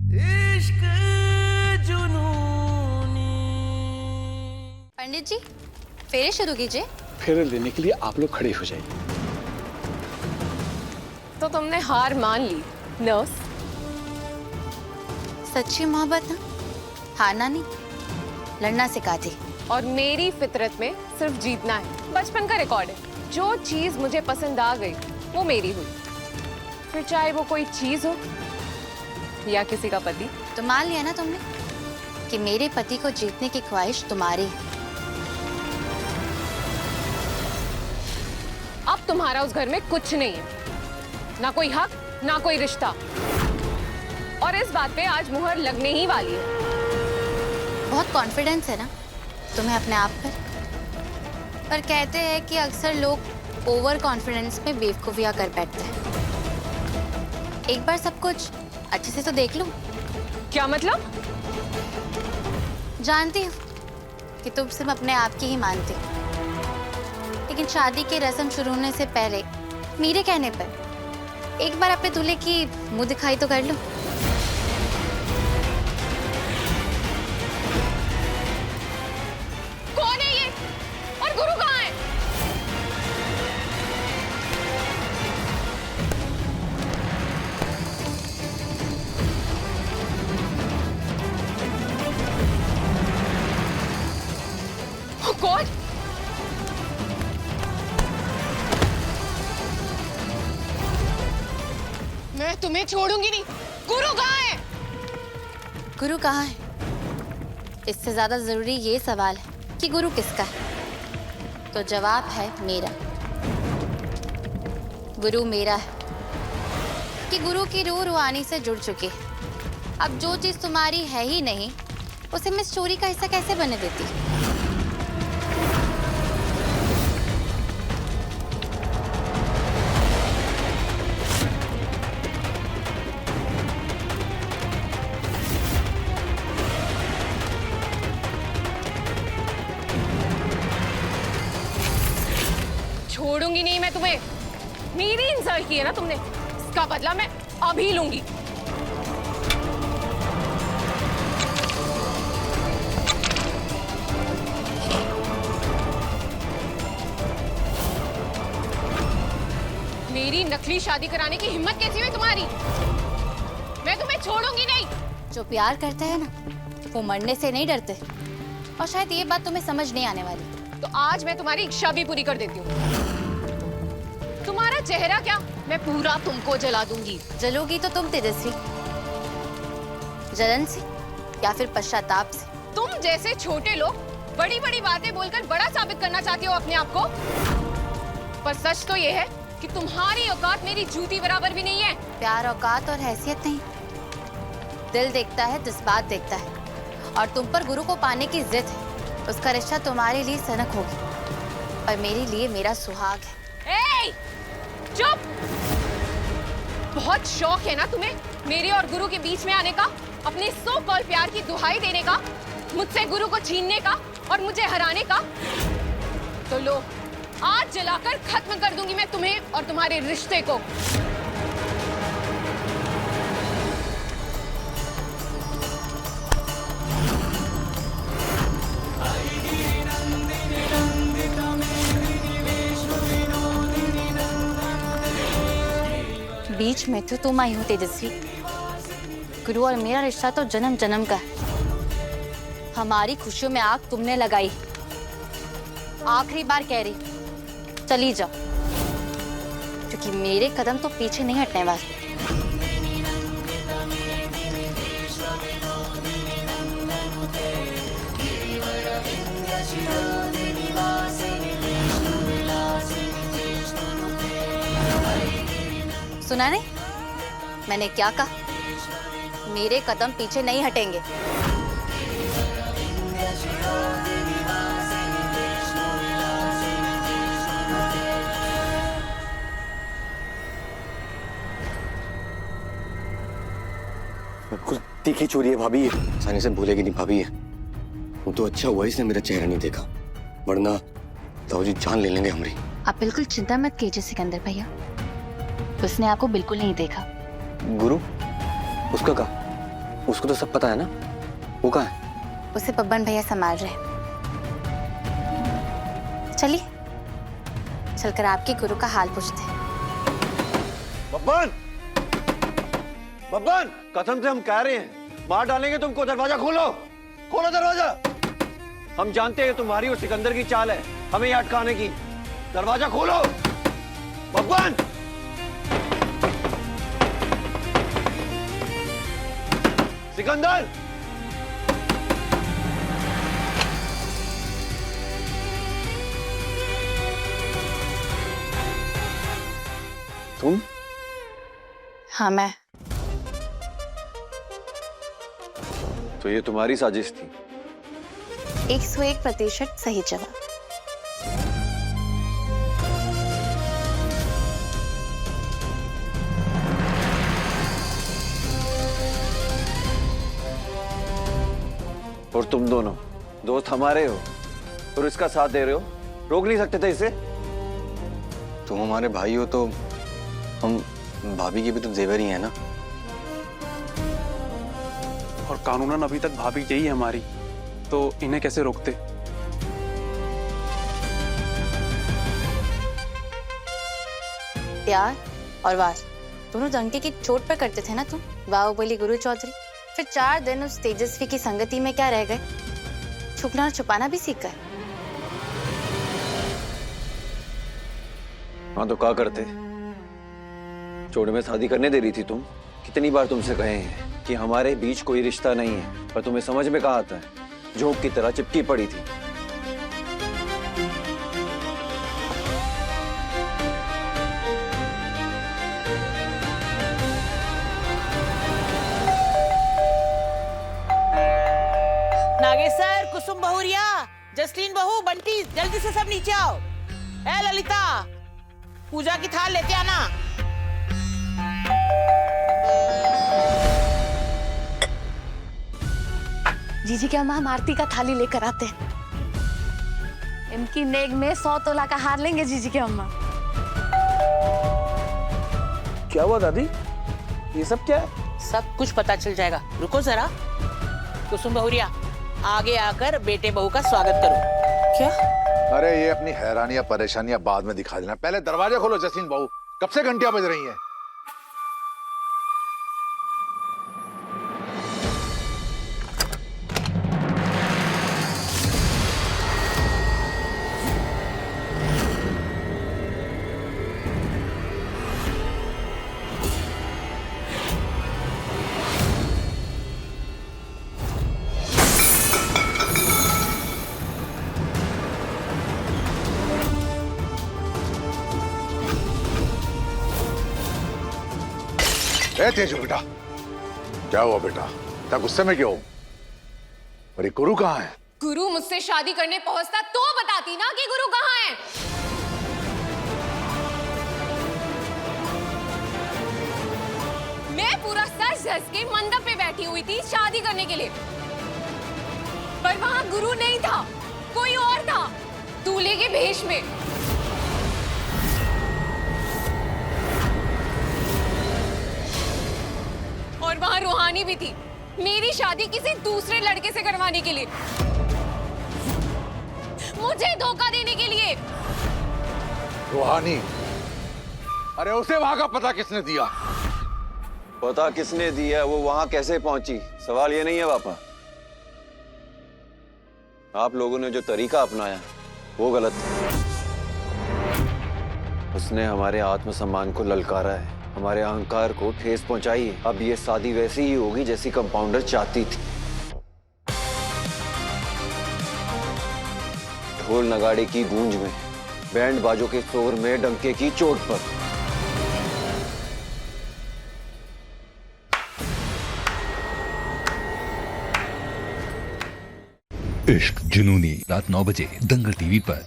इश्क जुनूनी। पंडित जी, फेरे शुरू कीजिए। फेरे लेने के लिए आप लोग खड़े हो जाइए। तो तुमने हार मान ली नर्स? सच्ची मोहब्बत ना हारना नहीं, लड़ना सिखाती। और मेरी फितरत में सिर्फ जीतना है, बचपन का रिकॉर्ड है। जो चीज मुझे पसंद आ गई वो मेरी हुई, फिर चाहे वो कोई चीज हो या किसी का पति। तो मान लिया ना तुमने कि मेरे पति को जीतने की ख्वाहिश तुम्हारी है। अब तुम्हारा उस घर में कुछ नहीं है, ना कोई हक ना कोई रिश्ता। और इस बात पे आज मुहर लगने ही वाली है। बहुत कॉन्फिडेंस है ना तुम्हें अपने आप पर कहते हैं कि अक्सर लोग ओवर कॉन्फिडेंस में बेवकूफियां कर बैठते हैं। एक बार सब कुछ अच्छे से तो देख लो। क्या मतलब? जानती हूँ कि तुम सिर्फ अपने आप की ही मानती हो, लेकिन शादी की रस्म शुरू होने से पहले मेरे कहने पर एक बार अपने दूल्हे की मुंह दिखाई तो कर लो। कौन है ये और गुरु कहाँ है? कौन? मैं तुम्हें छोड़ूंगी नहीं। गुरु कहाँ है? गुरु कहाँ है? इससे ज्यादा जरूरी ये सवाल है कि गुरु किसका है। तो जवाब है मेरा। गुरु मेरा है कि गुरु की रूह रूहानी से जुड़ चुकी है। अब जो चीज तुम्हारी है ही नहीं, उसे मैं स्टोरी का हिस्सा कैसे बनने देती? छोड़ूंगी नहीं मैं तुम्हें। मेरी इंसल्ट की है ना तुमने, इसका बदला मैं अभी लूंगी। मेरी नकली शादी कराने की हिम्मत कैसी हुई तुम्हारी? मैं तुम्हें छोड़ूंगी नहीं। जो प्यार करते हैं ना, वो मरने से नहीं डरते। और शायद ये बात तुम्हें समझ नहीं आने वाली। तो आज मैं तुम्हारी इच्छा भी पूरी कर देती हूँ। तुम्हारा चेहरा क्या, मैं पूरा तुमको जला दूंगी। जलोगी तो तुम तेजस्वी, जलन से या फिर पश्चाताप से। तुम जैसे छोटे लोग बड़ी बड़ी बातें बोलकर बड़ा साबित करना चाहते हो अपने आप को, पर सच तो ये है कि तुम्हारी औकात मेरी जूती बराबर भी नहीं है। प्यार औकात और हैसियत नहीं, दिल देखता है, जज्बात देखता है। और तुम पर गुरु को पाने की जिद है। उसका रिश्ता तुम्हारे लिए सनक होगी और मेरे लिए मेरा सुहाग है। ए, चुप! बहुत शौक है ना तुम्हें मेरे और गुरु के बीच में आने का, अपने सो कॉल प्यार की दुहाई देने का, मुझसे गुरु को छीनने का और मुझे हराने का। तो लो, आज जलाकर खत्म कर दूंगी मैं तुम्हें और तुम्हारे रिश्ते को। बीच में तो तुम आई हो तेजस्वी। गुरु और मेरा रिश्ता तो जन्म जन्म का है। हमारी खुशियों में आग तुमने लगाई। आखिरी बार कह रही, चली जाओ, क्योंकि मेरे कदम तो पीछे नहीं हटने वाले। सुना नहीं मैंने क्या कहा? मेरे कदम पीछे नहीं हटेंगे। कुछ तीखी चोरी है भाभी, आसानी से भूलेगी नहीं भाभी। वो तो अच्छा हुआ इसने मेरा चेहरा नहीं देखा, वरना ताऊ जी जान ले लेंगे हमारी। आप बिल्कुल चिंता मत कीजिए सिकंदर भैया, उसने आपको बिल्कुल नहीं देखा। गुरु उसका का उसको तो सब पता है ना, वो कहाँ है? उसे बब्बन भैया संभाल रहे। चलिए चलकर आपके गुरु का हाल पूछते हैं। बब्बन, बब्बन, कसम से हम कह रहे हैं, मार डालेंगे तुमको। दरवाजा खोलो, खोलो दरवाजा। हम जानते हैं तुम्हारी और सिकंदर की चाल है हमें यहाँ अटकाने की। दरवाजा खोलो बब्बन। सिकंदर, तुम? हाँ मैं। तो ये तुम्हारी साजिश थी? 101% सही जवाब। और तुम दोनों दोस्त हमारे हो और इसका साथ दे रहे हो, रोक नहीं सकते थे इसे? तुम हमारे भाई हो तो हम भाभी के भी तो जेवर ही है ना। और कानूनन अभी तक भाभी यही है हमारी, तो इन्हें कैसे रोकते? प्यार और वार दोनों डंके की चोट पर करते थे ना तुम, बाहुबली गुरु चौधरी। फिर 4 दिन उस तेजस्वी की संगति में क्या रह गए? छुपना और छुपाना भी सीख गए। हाँ तो क्या करते? चोड़ में शादी करने दे रही थी तुम। कितनी बार तुमसे कहे हैं कि हमारे बीच कोई रिश्ता नहीं है, पर तुम्हें समझ में कहाँ आता है? झोंक की तरह चिपकी पड़ी थी। नागेश्वर, कुसुम बहुरिया, जसलीन बहू, बंटी, जल्दी से सब नीचे आओ। ए ललिता, पूजा की थाल लेते आना। जीजी के अम्मा हम आरती का थाली लेकर आते हैं। इनकी नेग में 100 तोला का हार लेंगे जीजी के अम्मा। क्या हुआ दादी? ये सब क्या है? सब कुछ पता चल जाएगा, रुको जरा। कुसुम बहुरिया, आगे आकर बेटे बहू का स्वागत करो। क्या? अरे ये अपनी हैरानियां परेशानियां बाद में दिखा देना, पहले दरवाजा खोलो। जसीन बहू, कब से घंटियां बज रही हैं? ए तेजू बेटा, क्या हुआ बेटा? इतना गुस्से में क्यों? अरे गुरु कहाँ है? गुरु मुझसे शादी करने पहुंचता तो बताती ना कि गुरु कहाँ है। मैं पूरा सज धज के मंडप पे बैठी हुई थी शादी करने के लिए, पर वहां गुरु नहीं था, कोई और था, दूल्हे के भेष में। और वहां रूहानी भी थी, मेरी शादी किसी दूसरे लड़के से करवाने के लिए, मुझे धोखा देने के लिए। रूहानी? अरे उसे वहां का पता किसने दिया? पता किसने दिया, वो वहां कैसे पहुंची, सवाल ये नहीं है पापा। आप लोगों ने जो तरीका अपनाया वो गलत था। उसने हमारे आत्मसम्मान को ललकारा है, हमारे अहंकार को ठेस पहुंचाई है। अब ये शादी वैसी ही होगी जैसी कंपाउंडर चाहती थी। ढोल नगाड़े की गूंज में, बैंड बाजों के शोर में, डंके की चोट पर। इश्क जुनूनी, रात 9 बजे दंगल टीवी पर।